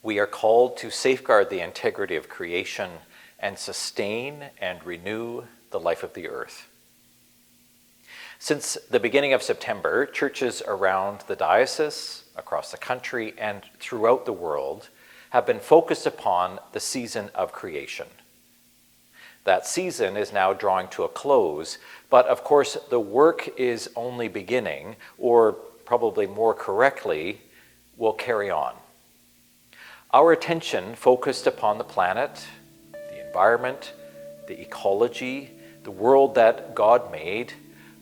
We are called to safeguard the integrity of creation and sustain and renew the life of the earth. Since the beginning of September, churches around the diocese, across the country, and throughout the world have been focused upon the season of creation. That season is now drawing to a close, but of course the work is only beginning, or probably more correctly, will carry on. Our attention focused upon the planet, the environment, the ecology, the world that God made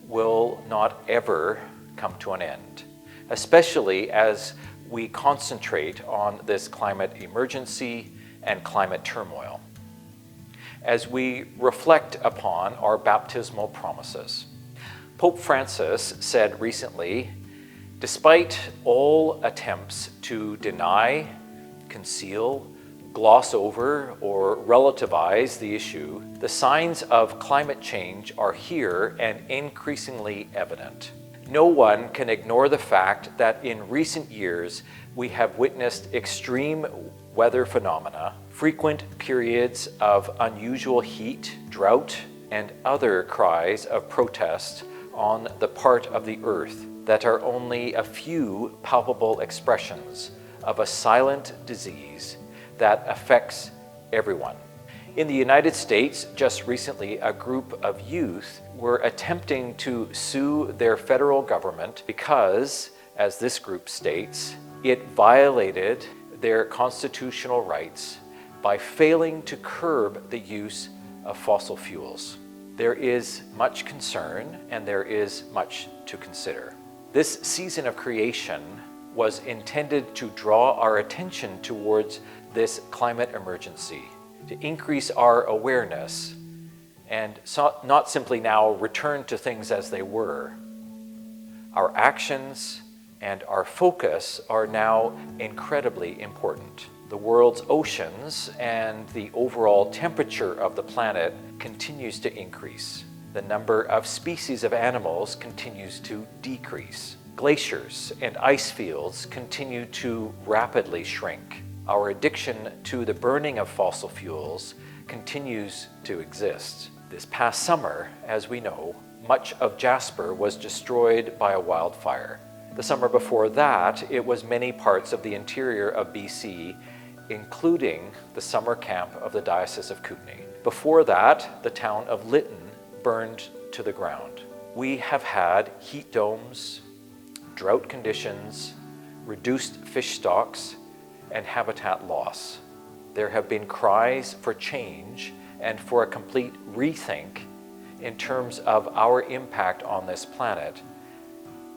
will not ever come to an end, especially as we concentrate on this climate emergency and climate turmoil. As we reflect upon our baptismal promises, Pope Francis said recently, despite all attempts to deny, conceal, gloss over, or relativize the issue, the signs of climate change are here and increasingly evident. No one can ignore the fact that in recent years we have witnessed extreme weather phenomena, frequent periods of unusual heat, drought, and other cries of protest on the part of the earth that are only a few palpable expressions of a silent disease that affects everyone. In the United States, just recently, a group of youth were attempting to sue their federal government because, as this group states, it violated their constitutional rights by failing to curb the use of fossil fuels. There is much concern and there is much to consider. This season of creation was intended to draw our attention towards this climate emergency, to increase our awareness, and not simply now return to things as they were. Our actions and our focus are now incredibly important. The world's oceans and the overall temperature of the planet continues to increase. The number of species of animals continues to decrease. Glaciers and ice fields continue to rapidly shrink. Our addiction to the burning of fossil fuels continues to exist. This past summer, as we know, much of Jasper was destroyed by a wildfire. The summer before that, it was many parts of the interior of BC, including the summer camp of the Diocese of Kootenay. Before that, the town of Lytton burned to the ground. We have had heat domes, drought conditions, reduced fish stocks, and habitat loss. There have been cries for change and for a complete rethink in terms of our impact on this planet,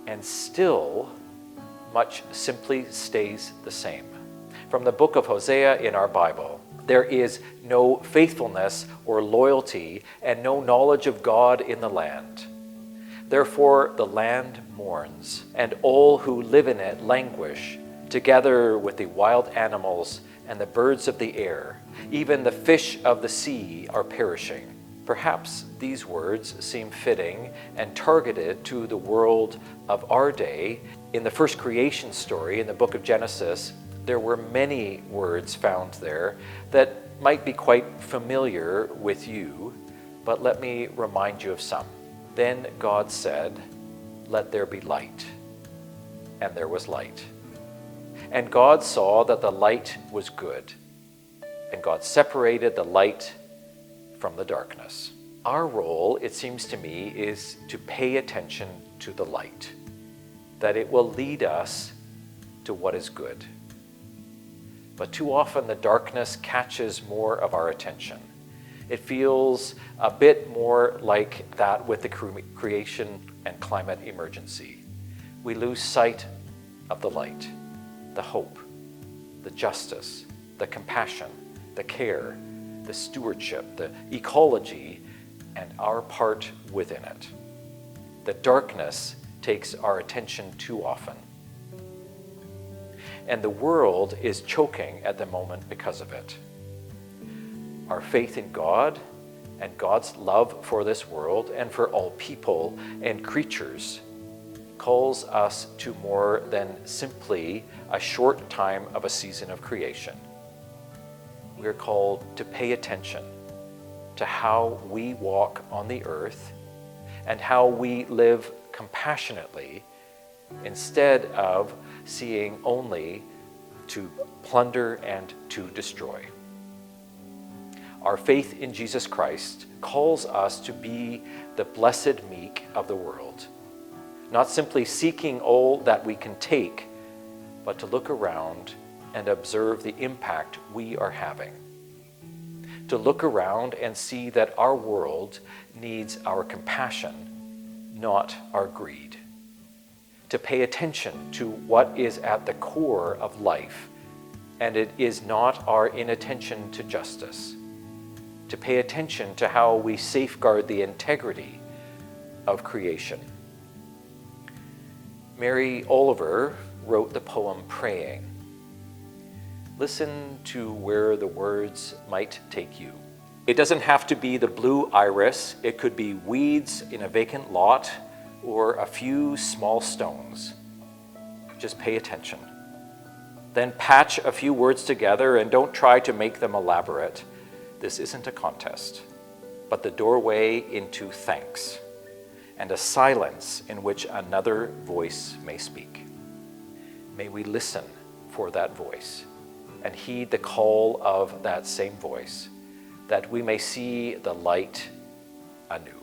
and still much simply stays the same. From the book of Hosea in our Bible, there is no faithfulness or loyalty and no knowledge of God in the land. Therefore the land mourns, and all who live in it languish, together with the wild animals and the birds of the air. Even the fish of the sea are perishing. Perhaps these words seem fitting and targeted to the world of our day. In the first creation story in the book of Genesis, there were many words found there that might be quite familiar with you, but let me remind you of some. Then God said, "Let there be light," and there was light. And God saw that the light was good, and God separated the light from the darkness. Our role, it seems to me, is to pay attention to the light, that it will lead us to what is good. But too often the darkness catches more of our attention. It feels a bit more like that with the creation and climate emergency. We lose sight of the light, the hope, the justice, the compassion, the care, the stewardship, the ecology, and our part within it. The darkness takes our attention too often. And the world is choking at the moment because of it. Our faith in God and God's love for this world and for all people and creatures calls us to more than simply a short time of a season of creation. We are called to pay attention to how we walk on the earth and how we live compassionately instead of seeing only to plunder and to destroy. Our faith in Jesus Christ calls us to be the blessed meek of the world, not simply seeking all that we can take, but to look around and observe the impact we are having. To look around and see that our world needs our compassion, not our greed. To pay attention to what is at the core of life, and it is not our inattention to justice. To pay attention to how we safeguard the integrity of creation. Mary Oliver wrote the poem Praying. Listen to where the words might take you. It doesn't have to be the blue iris. It could be weeds in a vacant lot or a few small stones. Just pay attention. Then patch a few words together and don't try to make them elaborate. This isn't a contest, but the doorway into thanks and a silence in which another voice may speak. May we listen for that voice and heed the call of that same voice, that we may see the light anew.